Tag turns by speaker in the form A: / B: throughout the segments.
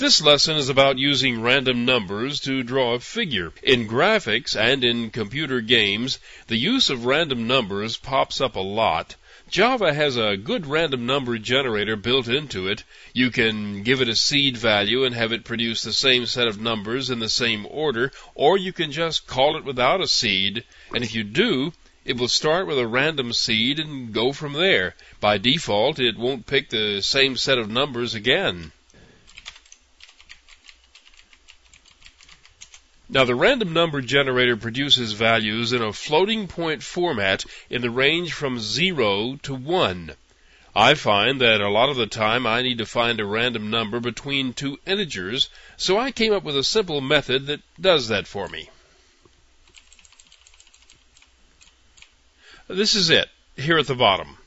A: This lesson is about using random numbers to draw a figure. In graphics and in computer games, the use of random numbers pops up a lot. Java has a good random number generator built into it. You can give it a seed value and have it produce the same set of numbers in the same order, or you can just call it without a seed, and if you do, it will start with a random seed and go from there. By default, it won't pick the same set of numbers again. Now, the random number generator produces values in a floating point format in the range from 0 to 1. I find that a lot of the time I need to find a random number between two integers, so I came up with a simple method that does that for me. This is it, here at the bottom.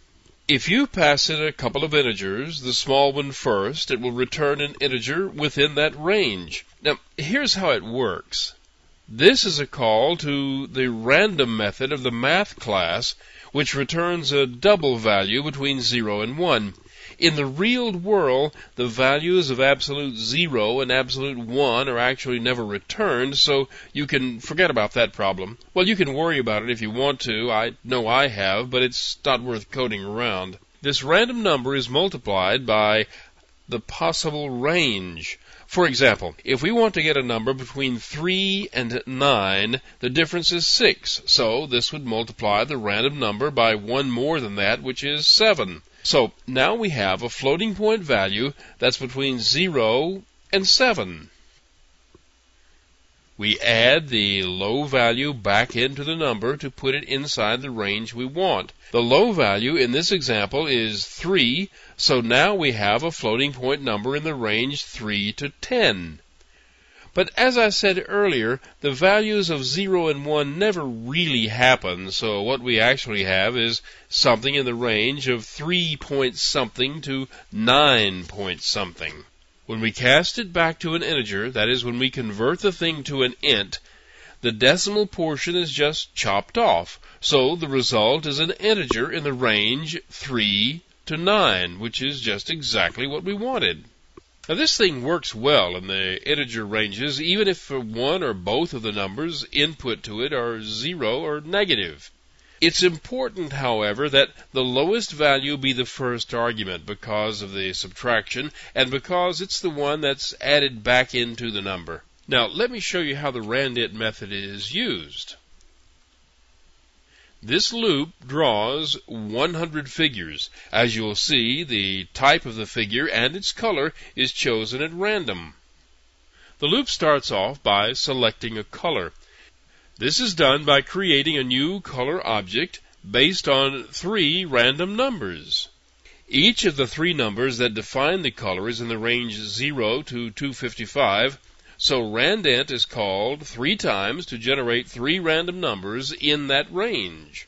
A: If you pass in a couple of integers, the small one first, it will return an integer within that range. Now, here's how it works. This is a call to the random method of the math class, which returns a double value between 0 and 1. In the real world, the values of absolute 0 and absolute 1 are actually never returned, so you can forget about that problem. Well, you can worry about it if you want to. I know I have, but it's not worth coding around. This random number is multiplied by the possible range. For example, if we want to get a number between 3 and 9, the difference is 6, so this would multiply the random number by one more than that, which is 7. So now we have a floating point value that's between 0 and 7. We add the low value back into the number to put it inside the range we want. The low value in this example is 3, so now we have a floating point number in the range 3 to 10. But as I said earlier, the values of 0 and 1 never really happen, so what we actually have is something in the range of 3 point something to 9 point something. When we cast it back to an integer, that is, when we convert the thing to an int, the decimal portion is just chopped off, so the result is an integer in the range 3 to 9, which is just exactly what we wanted. Now, this thing works well in the integer ranges, even if one or both of the numbers input to it are 0 or negative. It's important, however, that the lowest value be the first argument because of the subtraction and because it's the one that's added back into the number. Now, let me show you how the randint method is used. This loop draws 100 figures. As you'll see, the type of the figure and its color is chosen at random. The loop starts off by selecting a color. This is done by creating a new color object based on 3 random numbers. Each of the 3 numbers that define the color is in the range 0 to 255, so randint is called 3 times to generate 3 random numbers in that range.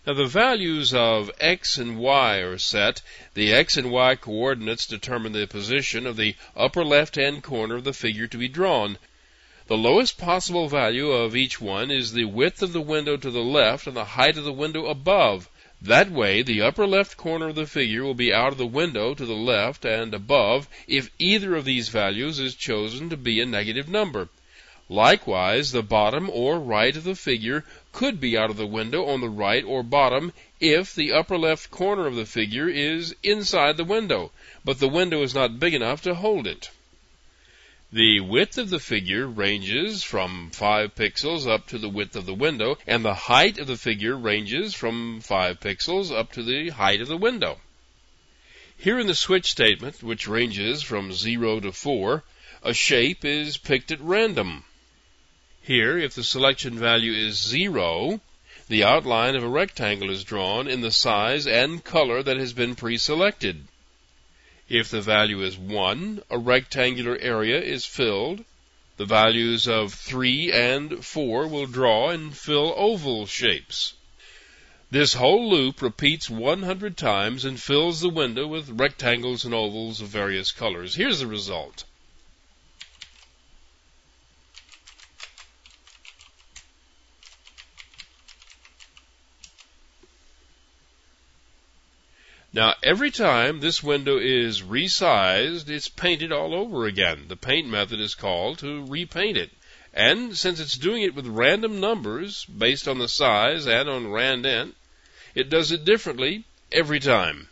A: Now, the values of x and y are set. The x and y coordinates determine the position of the upper left-hand corner of the figure to be drawn. The lowest possible value of each one is the width of the window to the left and the height of the window above. That way, the upper left corner of the figure will be out of the window to the left and above if either of these values is chosen to be a negative number. Likewise, the bottom or right of the figure could be out of the window on the right or bottom if the upper left corner of the figure is inside the window, but the window is not big enough to hold it. The width of the figure ranges from 5 pixels up to the width of the window, and the height of the figure ranges from 5 pixels up to the height of the window. Here in the switch statement, which ranges from 0 to 4, a shape is picked at random. Here, if the selection value is 0, the outline of a rectangle is drawn in the size and color that has been pre-selected. If the value is 1, a rectangular area is filled. The values of 3 and 4 will draw and fill oval shapes. This whole loop repeats 100 times and fills the window with rectangles and ovals of various colors. Here's the result. Now, every time this window is resized, it's painted all over again. The paint method is called to repaint it. And since it's doing it with random numbers based on the size and on randint, it does it differently every time.